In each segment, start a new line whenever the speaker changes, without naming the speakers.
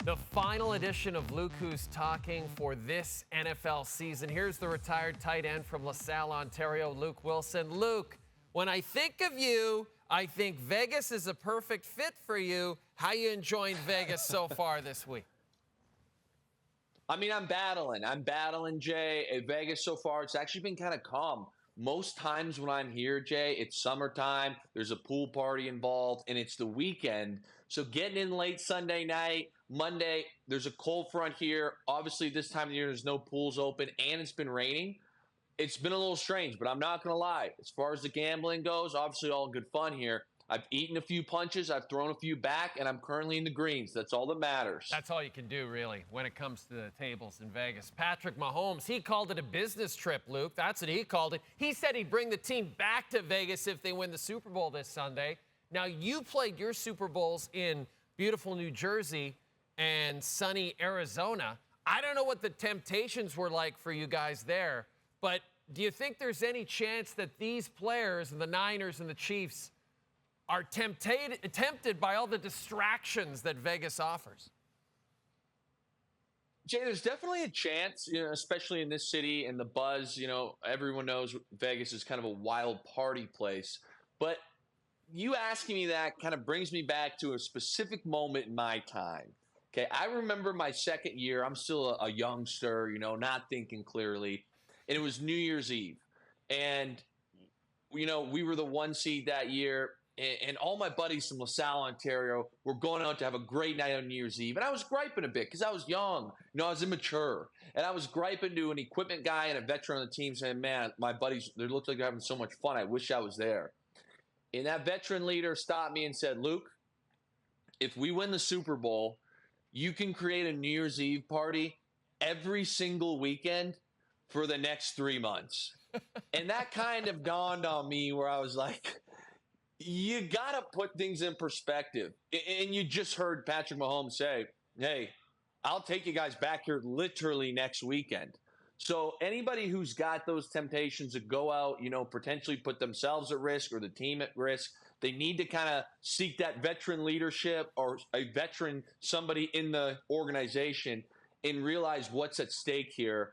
The final edition of Luke Who's Talking for this NFL season. Here's the retired tight end from LaSalle, Ontario, Luke Willson. Luke, when I think of you, I think Vegas is a perfect fit for you. How you enjoying Vegas so far this week?
I mean, I'm battling, Jay. At Vegas so far, it's actually been kind of calm. Most times when I'm here, Jay, it's summertime, there's a pool party involved, and it's the weekend. So getting in late Sunday night, Monday, there's a cold front here. Obviously, this time of year, there's no pools open, and it's been raining. It's been a little strange, but I'm not going to lie. As far as the gambling goes, obviously all good fun here. I've eaten a few punches, I've thrown a few back, and I'm currently in the greens. That's all that matters.
That's all you can do, really, when it comes to the tables in Vegas. Patrick Mahomes, he called it a business trip, Luke. That's what he called it. He said he'd bring the team back to Vegas if they win the Super Bowl this Sunday. Now, you played your Super Bowls in beautiful New Jersey and sunny Arizona. I don't know what the temptations were like for you guys there, but do you think there's any chance that these players, the Niners and the Chiefs, are tempted by all the distractions that Vegas offers?
Jay, there's definitely a chance, especially in this city and the buzz. Everyone knows Vegas is kind of a wild party place. But you asking me that kind of brings me back to a specific moment in my time. Okay, I remember my second year. I'm still a youngster, not thinking clearly. And it was New Year's Eve. And, we were the 1 seed that year. And all my buddies from LaSalle, Ontario, were going out to have a great night on New Year's Eve. And I was griping a bit because I was young. I was immature. And I was griping to an equipment guy and a veteran on the team saying, man, my buddies, they look like they're having so much fun. I wish I was there. And that veteran leader stopped me and said, Luke, if we win the Super Bowl, you can create a New Year's Eve party every single weekend for the next 3 months. And that kind of dawned on me where I was like, you got to put things in perspective. And you just heard Patrick Mahomes say, hey, I'll take you guys back here literally next weekend. So anybody who's got those temptations to go out, potentially put themselves at risk or the team at risk, they need to kind of seek that veteran leadership or a veteran, somebody in the organization, and realize what's at stake here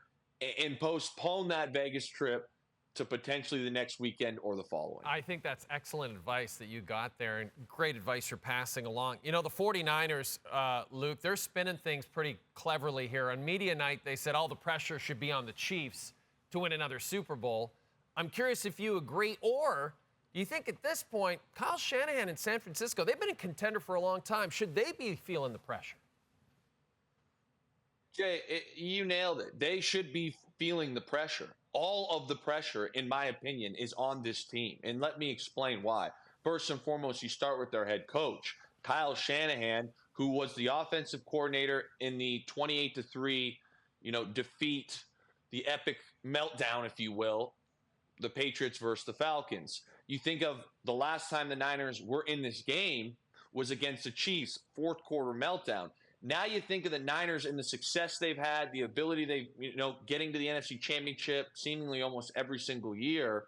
and postpone that Vegas trip to potentially the next weekend or the following.
I think that's excellent advice that you got there, and great advice you're passing along. The 49ers, Luke, they're spinning things pretty cleverly here. On media night, they said all the pressure should be on the Chiefs to win another Super Bowl. I'm curious if you agree, or do you think at this point, Kyle Shanahan in San Francisco, they've been a contender for a long time. Should they be feeling the pressure?
Jay, you nailed it. They should be feeling the pressure. All of the pressure, in my opinion, is on this team. And let me explain why. First and foremost, you start with their head coach, Kyle Shanahan, who was the offensive coordinator in the 28-3, defeat, the epic meltdown, if you will, the Patriots versus the Falcons. You think of the last time the Niners were in this game was against the Chiefs, fourth quarter meltdown. Now you think of the Niners and the success they've had, the ability getting to the NFC Championship seemingly almost every single year.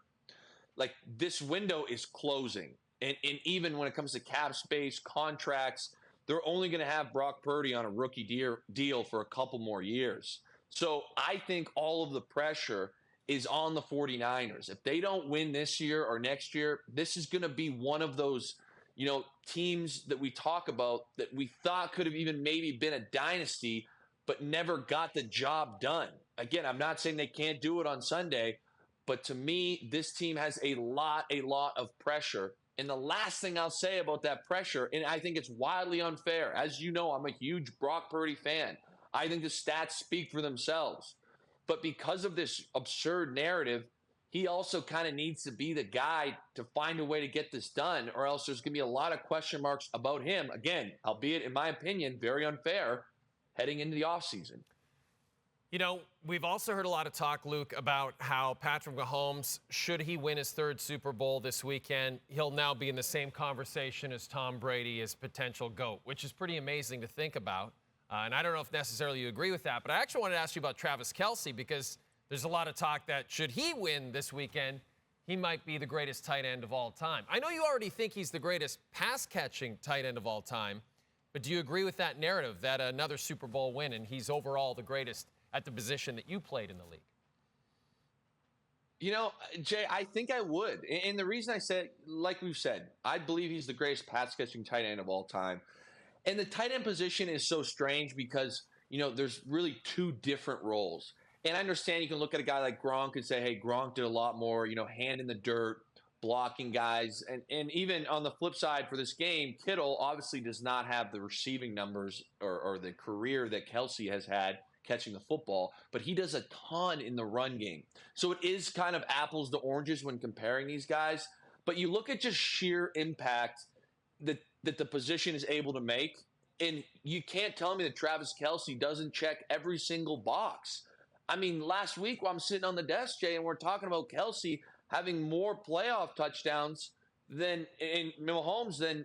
Like, this window is closing. And even when it comes to cap space, contracts, they're only going to have Brock Purdy on a rookie deal for a couple more years. So I think all of the pressure is on the 49ers. If they don't win this year or next year, this is going to be one of those teams that we talk about that we thought could have even maybe been a dynasty, but never got the job done. Again, I'm not saying they can't do it on Sunday, but to me, this team has a lot of pressure. And the last thing I'll say about that pressure, and I think it's wildly unfair. As you know, I'm a huge Brock Purdy fan. I think the stats speak for themselves. But because of this absurd narrative, he also kind of needs to be the guy to find a way to get this done, or else there's going to be a lot of question marks about him. Again, albeit, in my opinion, very unfair, heading into the offseason.
We've also heard a lot of talk, Luke, about how Patrick Mahomes, should he win his third Super Bowl this weekend, he'll now be in the same conversation as Tom Brady as potential GOAT, which is pretty amazing to think about. And I don't know if necessarily you agree with that, but I actually wanted to ask you about Travis Kelce, because there's a lot of talk that should he win this weekend, he might be the greatest tight end of all time. I know you already think he's the greatest pass-catching tight end of all time, But do you agree with that narrative that another Super Bowl win and he's overall the greatest at the position that you played in the league?
You know, Jay, I think I would. And the reason I said, like we've said, I believe he's the greatest pass catching tight end of all time. And the tight end position is so strange because, there's really two different roles. And I understand you can look at a guy like Gronk and say, hey, Gronk did a lot more, hand in the dirt, blocking guys. And even on the flip side for this game, Kittle obviously does not have the receiving numbers or the career that Kelce has had catching the football, but he does a ton in the run game. So it is kind of apples to oranges when comparing these guys. But you look at just sheer impact that the position is able to make, and you can't tell me that Travis Kelce doesn't check every single box. I mean, last week while I'm sitting on the desk, Jay, and we're talking about Kelce having more playoff touchdowns than in Mahomes than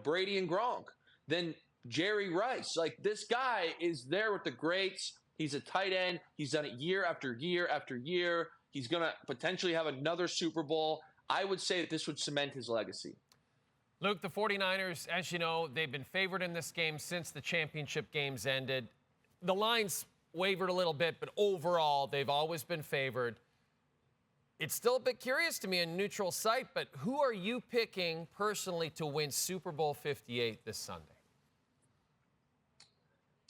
Brady and Gronk, than Jerry Rice. Like, this guy is there with the greats. He's a tight end. He's done it year after year after year. He's going to potentially have another Super Bowl. I would say that this would cement his legacy.
Luke, the 49ers, as you know, they've been favored in this game since the championship games ended. The lines wavered a little bit, but overall, they've always been favored. It's still a bit curious to me in neutral site, but who are you picking personally to win Super Bowl 58 this Sunday?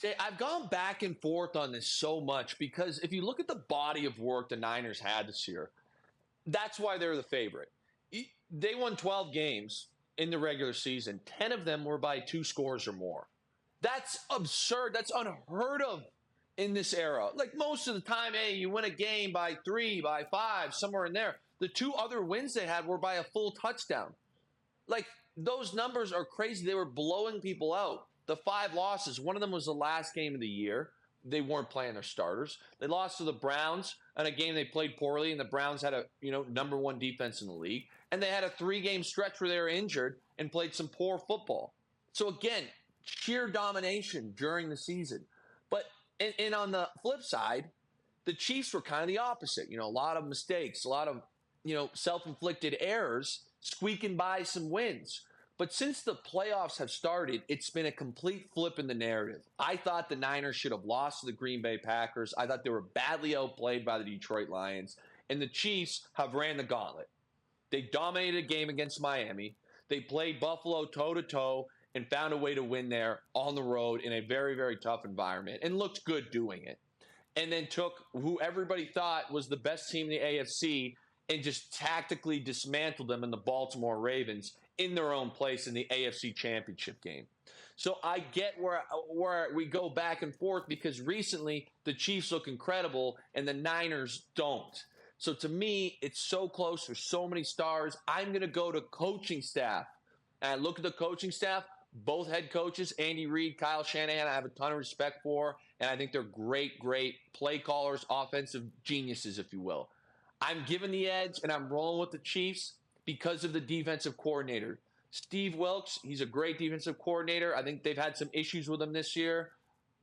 Jay, I've gone back and forth on this so much because if you look at the body of work the Niners had this year, that's why they're the favorite. They won 12 games in the regular season. 10 of them were by 2 scores or more. That's absurd. That's unheard of in this era. Like, most of the time, hey, you win a game by 3, by 5, somewhere in there. The 2 other wins they had were by a full touchdown. Like, those numbers are crazy. They were blowing people out. The 5 losses, one of them was the last game of the year. They weren't playing their starters. They lost to the Browns in a game they played poorly, and the Browns had a number 1 defense in the league. And they had a 3-game stretch where they were injured and played some poor football. So again, sheer domination during the season. But and on the flip side, the Chiefs were kind of the opposite. A lot of mistakes, a lot of self-inflicted errors, squeaking by some wins. But since the playoffs have started, it's been a complete flip in the narrative. I thought the Niners should have lost to the Green Bay Packers. I thought they were badly outplayed by the Detroit Lions. And the Chiefs have ran the gauntlet. They dominated a game against Miami. They played Buffalo toe-to-toe and found a way to win there on the road in a very, very tough environment and looked good doing it. And then took who everybody thought was the best team in the AFC and just tactically dismantled them in the Baltimore Ravens in their own place in the AFC Championship game. So I get where we go back and forth because recently the Chiefs look incredible and the Niners don't. So to me, it's so close. There's so many stars. I'm going to go to coaching staff. And I look at the coaching staff, both head coaches, Andy Reid, Kyle Shanahan, I have a ton of respect for. And I think they're great, great play callers, offensive geniuses, if you will. I'm giving the edge, and I'm rolling with the Chiefs because of the defensive coordinator. Steve Wilks, he's a great defensive coordinator. I think they've had some issues with him this year,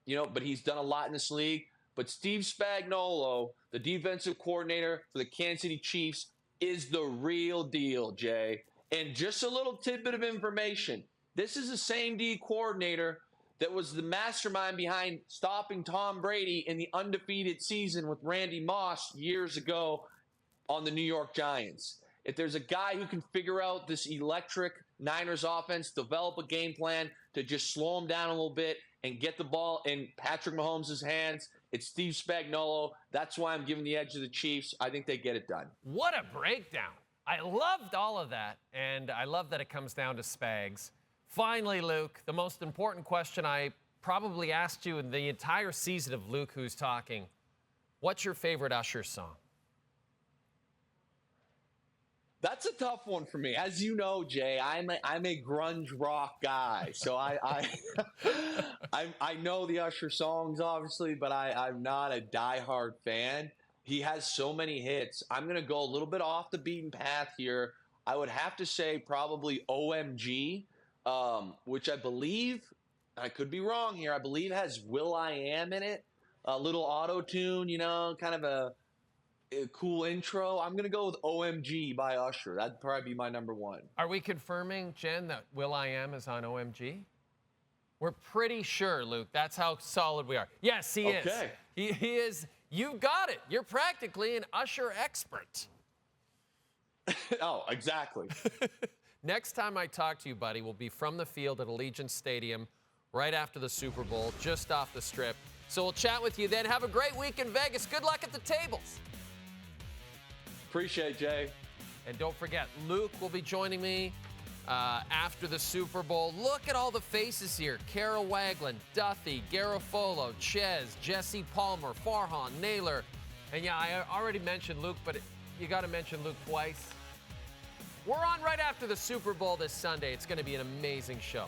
but he's done a lot in this league. But Steve Spagnuolo, the defensive coordinator for the Kansas City Chiefs, is the real deal, Jay. And just a little tidbit of information. This is the same D coordinator that was the mastermind behind stopping Tom Brady in the undefeated season with Randy Moss years ago on the New York Giants. If there's a guy who can figure out this electric Niners offense, develop a game plan to just slow them down a little bit and get the ball in Patrick Mahomes' hands, it's Steve Spagnuolo. That's why I'm giving the edge to the Chiefs. I think they get it done.
What a breakdown. I loved all of that, and I love that it comes down to Spags. Finally, Luke, the most important question I probably asked you in the entire season of Luke Who's Talking. What's your favorite Usher song?
That's a tough one for me. As you know, Jay, I'm a grunge rock guy. So I know the Usher songs, obviously, but I'm not a diehard fan. He has so many hits. I'm going to go a little bit off the beaten path here. I would have to say probably OMG, which I believe, I could be wrong here, I believe has Will.i.am in it. A little auto-tune, kind of a cool intro. I'm going to go with OMG by Usher. That'd probably be my number one.
Are we confirming, Jen, that Will.i.am is on OMG? We're pretty sure, Luke. That's how solid we are. Yes, he is.
Okay.
He is. You've got it. You're practically an usher expert.
Oh, exactly.
Next time I talk to you, buddy, will be from the field at Allegiant Stadium right after the Super Bowl, just off the Strip. So we'll chat with you then. Have a great week in Vegas. Good luck at the tables.
Appreciate it, Jay.
And don't forget, Luke will be joining me after the Super Bowl. Look at all the faces here. Kara Wagland, Duffy, Garofolo, Ches, Jesse Palmer, Farhan, Naylor. And yeah, I already mentioned Luke, but you got to mention Luke twice. We're on right after the Super Bowl this Sunday. It's going to be an amazing show.